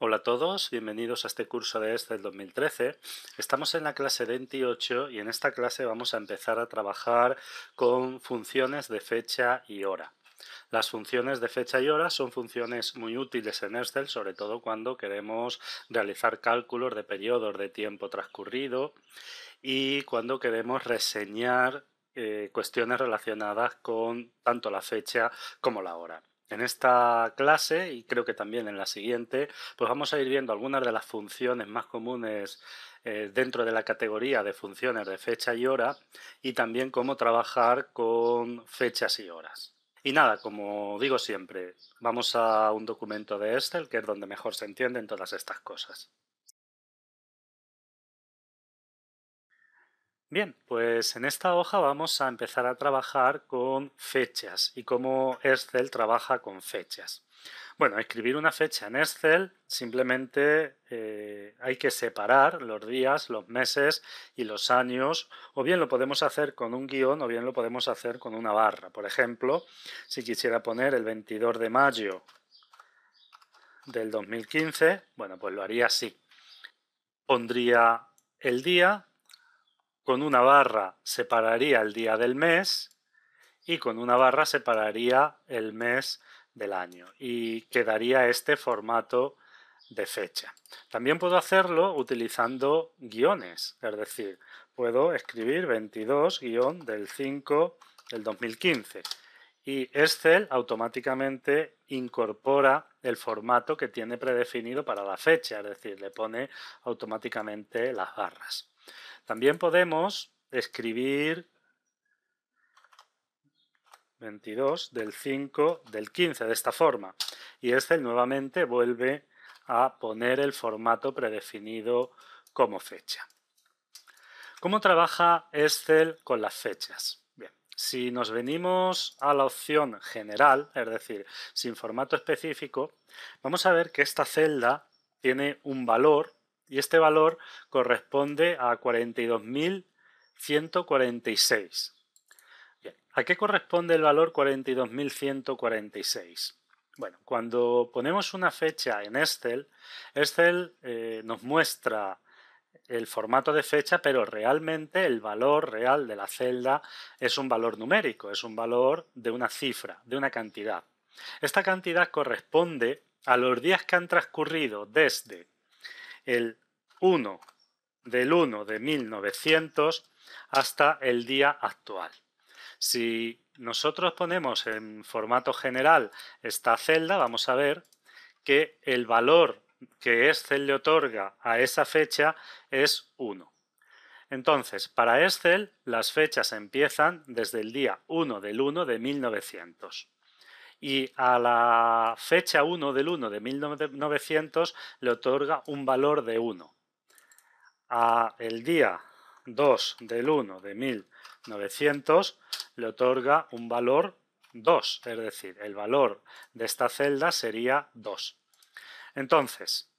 Hola a todos, bienvenidos a este curso de Excel 2013. Estamos en la clase 28 y en esta clase vamos a empezar a trabajar con funciones de fecha y hora. Las funciones de fecha y hora son funciones muy útiles en Excel, sobre todo cuando queremos realizar cálculos de periodos de tiempo transcurrido y cuando queremos reseñar cuestiones relacionadas con tanto la fecha como la hora. En esta clase, y creo que también en la siguiente, pues vamos a ir viendo algunas de las funciones más comunes dentro de la categoría de funciones de fecha y hora y también cómo trabajar con fechas y horas. Y nada, como digo siempre, vamos a un documento de Excel, que es donde mejor se entienden todas estas cosas. Bien, pues en esta hoja vamos a empezar a trabajar con fechas y cómo Excel trabaja con fechas. Bueno, escribir una fecha en Excel simplemente hay que separar los días, los meses y los años, o bien lo podemos hacer con un guión o bien lo podemos hacer con una barra. Por ejemplo, si quisiera poner el 22 de mayo del 2015, bueno, pues lo haría así. Pondría el día, con una barra separaría el día del mes y con una barra separaría el mes del año y quedaría este formato de fecha. También puedo hacerlo utilizando guiones, es decir, puedo escribir 22-del 5 del 2015 y Excel automáticamente incorpora el formato que tiene predefinido para la fecha, es decir, le pone automáticamente las barras. También podemos escribir 22 del 5 del 15 de esta forma y Excel nuevamente vuelve a poner el formato predefinido como fecha. ¿Cómo trabaja Excel con las fechas? Bien, si nos venimos a la opción general, es decir, sin formato específico, vamos a ver que esta celda tiene un valor y este valor corresponde a 42.146. Bien, ¿a qué corresponde el valor 42.146? Bueno, cuando ponemos una fecha en Excel, Excel nos muestra el formato de fecha, pero realmente el valor real de la celda es un valor numérico, es un valor de una cifra, de una cantidad. Esta cantidad corresponde a los días que han transcurrido desde el 1 del 1 de 1900 hasta el día actual. Si nosotros ponemos en formato general esta celda, vamos a ver que el valor que Excel le otorga a esa fecha es 1. Entonces, para Excel, las fechas empiezan desde el día 1 del 1 de 1900. Y a la fecha 1 del 1 de 1900 le otorga un valor de 1. A el día 2 del 1 de 1900 le otorga un valor 2, es decir, el valor de esta celda sería 2. Entonces,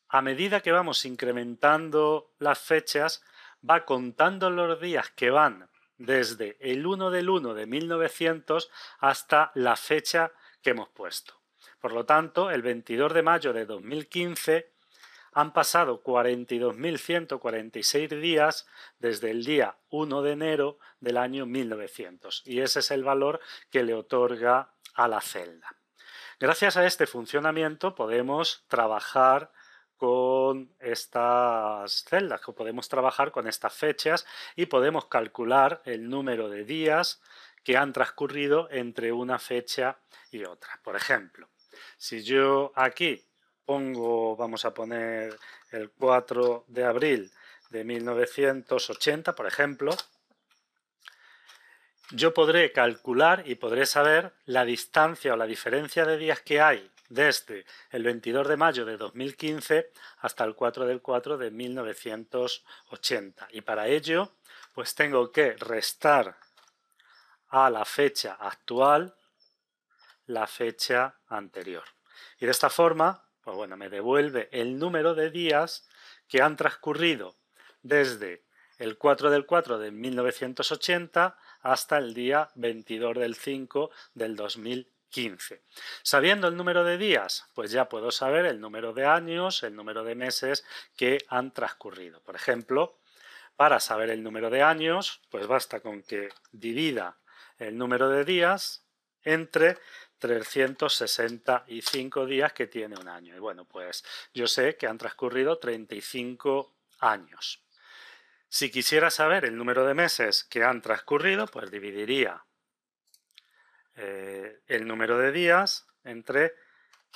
a medida que vamos incrementando las fechas, va contando los días que van desde el 1 del 1 de 1900 hasta la fecha que hemos puesto. Por lo tanto, el 22 de mayo de 2015 han pasado 42.146 días desde el día 1 de enero del año 1900 y ese es el valor que le otorga a la celda. Gracias a este funcionamiento podemos trabajar con estas celdas, podemos trabajar con estas fechas y podemos calcular el número de días que han transcurrido entre una fecha y otra. Por ejemplo, si yo aquí vamos a poner el 4 de abril de 1980, por ejemplo, yo podré calcular y podré saber la distancia o la diferencia de días que hay desde el 22 de mayo de 2015 hasta el 4 del 4 de 1980. Y para ello, pues tengo que restar a la fecha actual la fecha anterior. Y de esta forma, pues bueno, me devuelve el número de días que han transcurrido desde el 4 del 4 de 1980 hasta el día 22 del 5 del 2015. 15. Sabiendo el número de días, pues ya puedo saber el número de años, el número de meses que han transcurrido. Por ejemplo, para saber el número de años, pues basta con que divida el número de días entre 365 días que tiene un año. Y bueno, pues yo sé que han transcurrido 35 años. Si quisiera saber el número de meses que han transcurrido, pues dividiría el número de días entre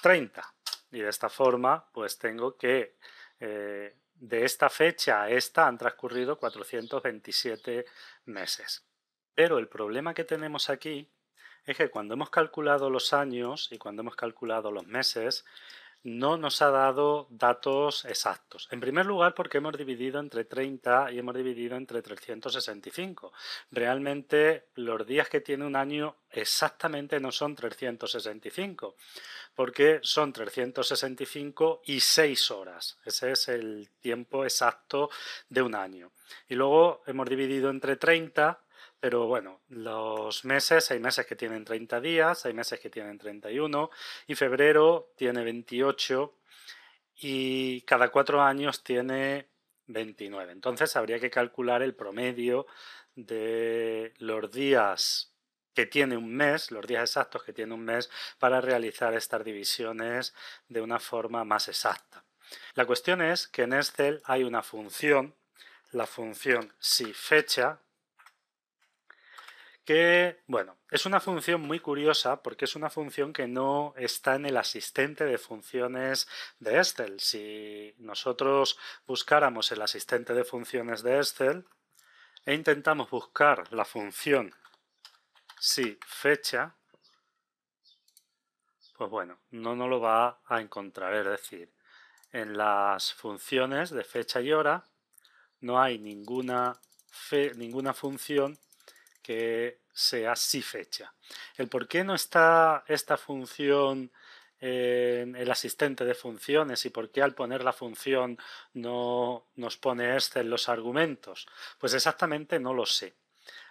30. Y de esta forma, pues tengo que de esta fecha a esta han transcurrido 427 meses. Pero el problema que tenemos aquí es que cuando hemos calculado los años y cuando hemos calculado los meses, no nos ha dado datos exactos. En primer lugar, porque hemos dividido entre 30 y hemos dividido entre 365. Realmente los días que tiene un año exactamente no son 365, porque son 365 y 6 horas. Ese es el tiempo exacto de un año. Y luego hemos dividido entre 30, pero bueno, los meses, hay meses que tienen 30 días, hay meses que tienen 31, y febrero tiene 28 y cada 4 años tiene 29. Entonces habría que calcular el promedio de los días que tiene un mes, los días exactos que tiene un mes, para realizar estas divisiones de una forma más exacta. La cuestión es que en Excel hay una función, la función SIFECHA, que, bueno, es una función muy curiosa porque es una función que no está en el asistente de funciones de Excel. Si nosotros buscáramos el asistente de funciones de Excel e intentamos buscar la función SIFECHA, pues bueno, no nos lo va a encontrar. Es decir, en las funciones de fecha y hora no hay ninguna función que sea SIFECHA. El por qué no está esta función en el asistente de funciones y por qué al poner la función no nos pone Excel los argumentos, pues exactamente no lo sé.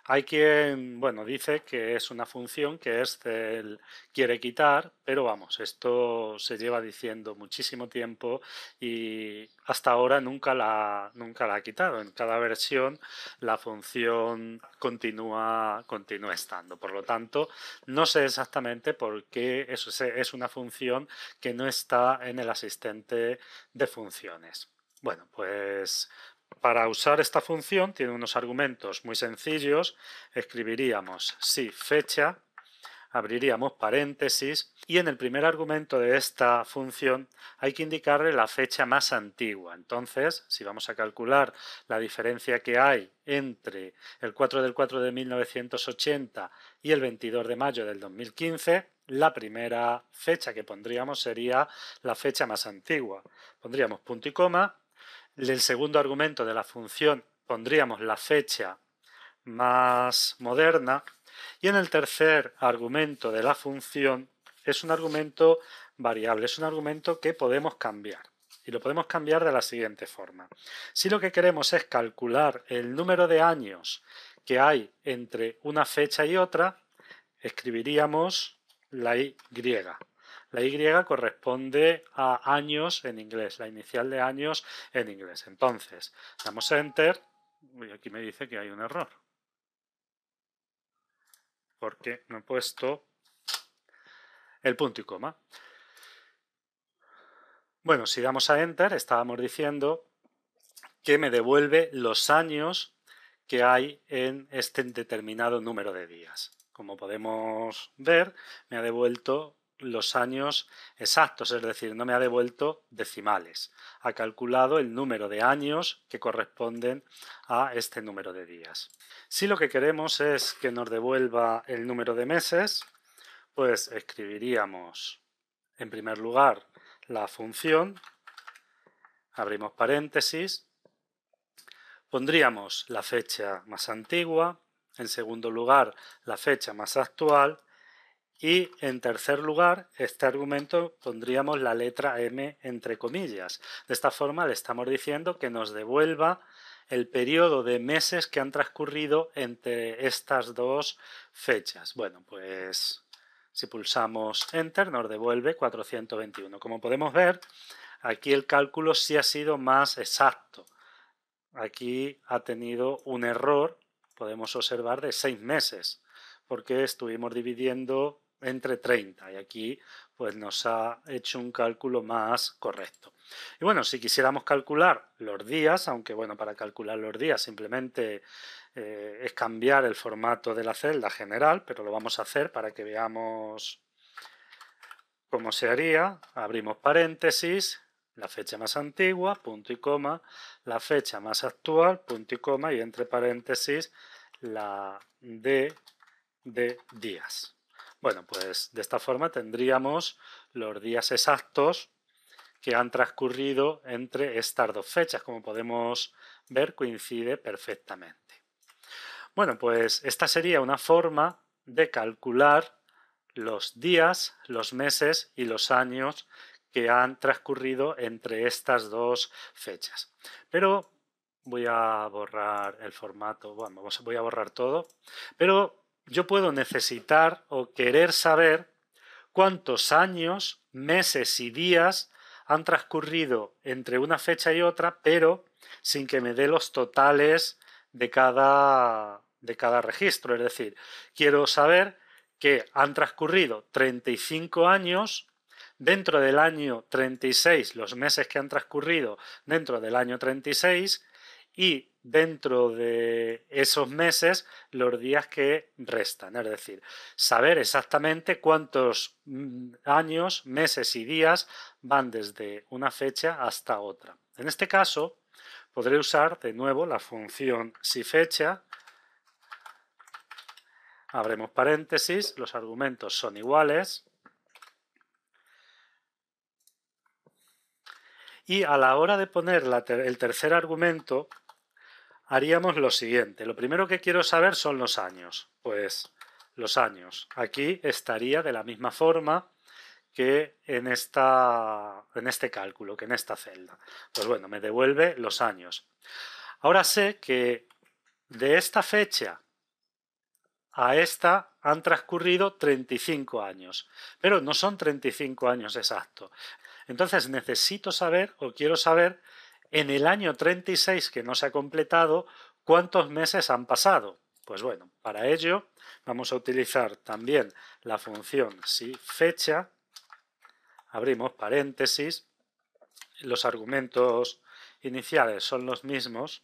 Hay quien, bueno, dice que es una función que Excel quiere quitar, pero vamos, esto se lleva diciendo muchísimo tiempo y hasta ahora nunca la ha quitado. En cada versión la función continúa estando. Por lo tanto, no sé exactamente por qué es una función que no está en el asistente de funciones. Bueno, pues para usar esta función tiene unos argumentos muy sencillos. Escribiríamos SIFECHA, abriríamos paréntesis y en el primer argumento de esta función hay que indicarle la fecha más antigua. Entonces, si vamos a calcular la diferencia que hay entre el 4 del 4 de 1980 y el 22 de mayo del 2015, la primera fecha que pondríamos sería la fecha más antigua. Pondríamos punto y coma. El segundo argumento de la función pondríamos la fecha más moderna y en el tercer argumento de la función es un argumento variable, es un argumento que podemos cambiar y lo podemos cambiar de la siguiente forma. Si lo que queremos es calcular el número de años que hay entre una fecha y otra, escribiríamos la Y. La Y corresponde a años en inglés, la inicial de años en inglés. Entonces, damos a Enter y aquí me dice que hay un error, porque no he puesto el punto y coma. Bueno, si damos a Enter, estábamos diciendo que me devuelve los años que hay en este determinado número de días. Como podemos ver, me ha devuelto los años exactos, es decir, no me ha devuelto decimales. Ha calculado el número de años que corresponden a este número de días. Si lo que queremos es que nos devuelva el número de meses, pues escribiríamos en primer lugar la función, abrimos paréntesis, pondríamos la fecha más antigua, en segundo lugar la fecha más actual y en tercer lugar este argumento pondríamos la letra M entre comillas. De esta forma le estamos diciendo que nos devuelva el periodo de meses que han transcurrido entre estas dos fechas. Bueno, pues Si pulsamos Enter nos devuelve 421. Como podemos ver, aquí el cálculo sí ha sido más exacto. Aquí ha tenido un error, podemos observar, de 6 meses, porque estuvimos dividiendo entre 30 y aquí pues nos ha hecho un cálculo más correcto. Y bueno, si quisiéramos calcular los días, aunque bueno, para calcular los días simplemente es cambiar el formato de la celda general, pero lo vamos a hacer para que veamos cómo se haría. Abrimos paréntesis, la fecha más antigua, punto y coma, la fecha más actual, punto y coma, y entre paréntesis la D de días. Bueno, pues de esta forma tendríamos los días exactos que han transcurrido entre estas dos fechas. Como podemos ver, coincide perfectamente. Bueno, pues esta sería una forma de calcular los días, los meses y los años que han transcurrido entre estas dos fechas. Pero voy a borrar el formato, bueno, voy a borrar todo, pero yo puedo necesitar o querer saber cuántos años, meses y días han transcurrido entre una fecha y otra, pero sin que me dé los totales de cada registro. Es decir, quiero saber que han transcurrido 35 años, dentro del año 36 los meses que han transcurrido dentro del año 36 y dentro de esos meses los días que restan. Es decir, saber exactamente cuántos años, meses y días van desde una fecha hasta otra. En este caso, podré usar de nuevo la función siFecha. Abrimos paréntesis, los argumentos son iguales. Y a la hora de poner el tercer argumento, haríamos lo siguiente. Lo primero que quiero saber son los años. Pues los años. Aquí estaría de la misma forma que en este cálculo, que en esta celda. Pues bueno, me devuelve los años. Ahora sé que de esta fecha a esta han transcurrido 35 años, pero no son 35 años exactos. Entonces necesito saber, o quiero saber, en el año 36 que no se ha completado, ¿cuántos meses han pasado? Pues bueno, para ello vamos a utilizar también la función siFecha. Abrimos paréntesis, los argumentos iniciales son los mismos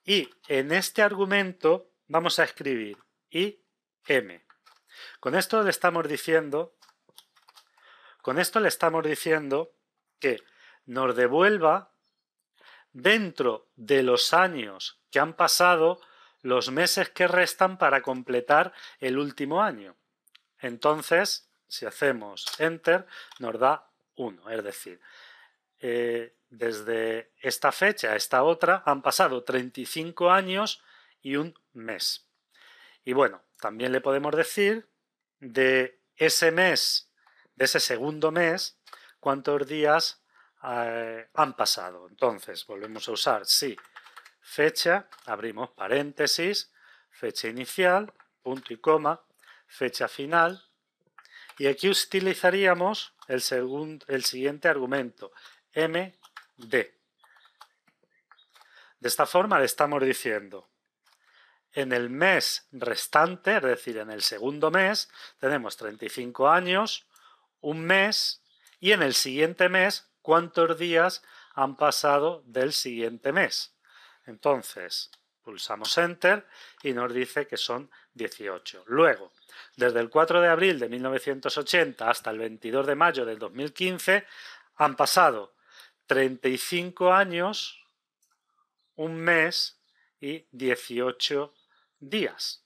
y en este argumento vamos a escribir IM. Con esto le estamos diciendo que nos devuelva dentro de los años que han pasado los meses que restan para completar el último año. Entonces, si hacemos Enter, nos da 1, es decir, desde esta fecha a esta otra han pasado 35 años y un mes. Y bueno, también le podemos decir de ese mes, de ese segundo mes, cuántos días han pasado. Entonces, volvemos a usar fecha, abrimos paréntesis, fecha inicial, punto y coma, fecha final, y aquí utilizaríamos el siguiente argumento, MD. De esta forma le estamos diciendo, en el mes restante, es decir, en el segundo mes, tenemos 35 años, un mes, y en el siguiente mes, ¿cuántos días han pasado del siguiente mes? Entonces, pulsamos Enter y nos dice que son 18. Luego, desde el 4 de abril de 1980 hasta el 22 de mayo del 2015, han pasado 35 años, un mes y 18 días.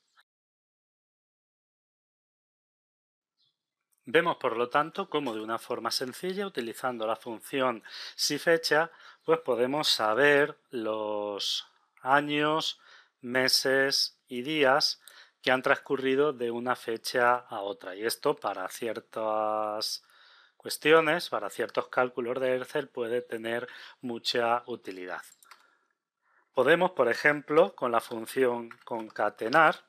Vemos, por lo tanto, cómo de una forma sencilla, utilizando la función siFecha, pues podemos saber los años, meses y días que han transcurrido de una fecha a otra. Y esto para ciertas cuestiones, para ciertos cálculos de Excel, puede tener mucha utilidad. Podemos, por ejemplo, con la función concatenar,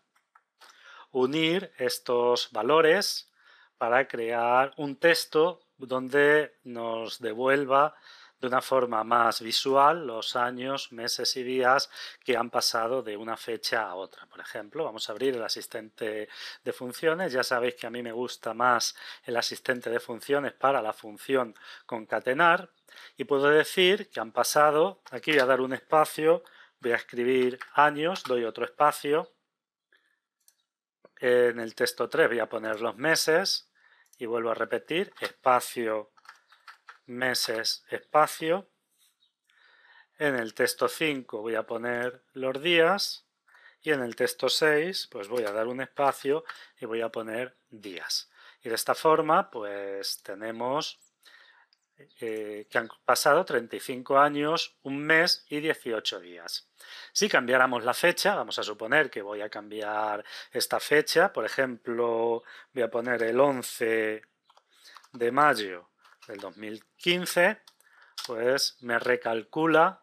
unir estos valores para crear un texto donde nos devuelva de una forma más visual los años, meses y días que han pasado de una fecha a otra. Por ejemplo, vamos a abrir el asistente de funciones. Ya sabéis que a mí me gusta más el asistente de funciones para la función concatenar y puedo decir que han pasado, aquí voy a dar un espacio, voy a escribir años, doy otro espacio, en el texto 3 voy a poner los meses y vuelvo a repetir, espacio, meses, espacio. En el texto 5 voy a poner los días y en el texto 6 pues voy a dar un espacio y voy a poner días. Y de esta forma pues tenemos que han pasado 35 años, un mes y 18 días. Si cambiáramos la fecha, vamos a suponer que voy a cambiar esta fecha, por ejemplo, voy a poner el 11 de mayo del 2015, pues me recalcula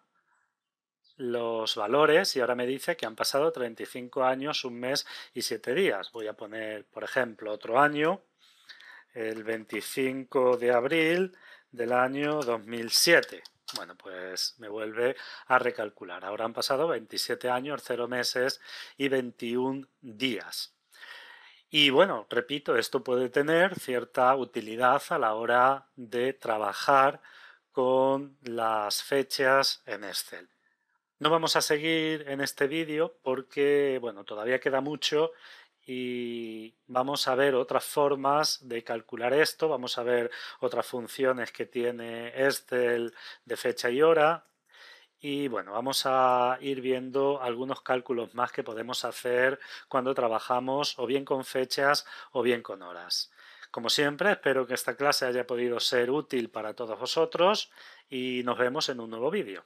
los valores y ahora me dice que han pasado 35 años, un mes y 7 días. Voy a poner, por ejemplo, otro año, el 25 de abril del año 2007. Bueno, pues me vuelve a recalcular. Ahora han pasado 27 años, 0 meses y 21 días. Y bueno, repito, esto puede tener cierta utilidad a la hora de trabajar con las fechas en Excel. No vamos a seguir en este vídeo porque, bueno, todavía queda mucho y vamos a ver otras formas de calcular esto, vamos a ver otras funciones que tiene Excel de fecha y hora y, bueno, vamos a ir viendo algunos cálculos más que podemos hacer cuando trabajamos o bien con fechas o bien con horas. Como siempre, espero que esta clase haya podido ser útil para todos vosotros y nos vemos en un nuevo vídeo.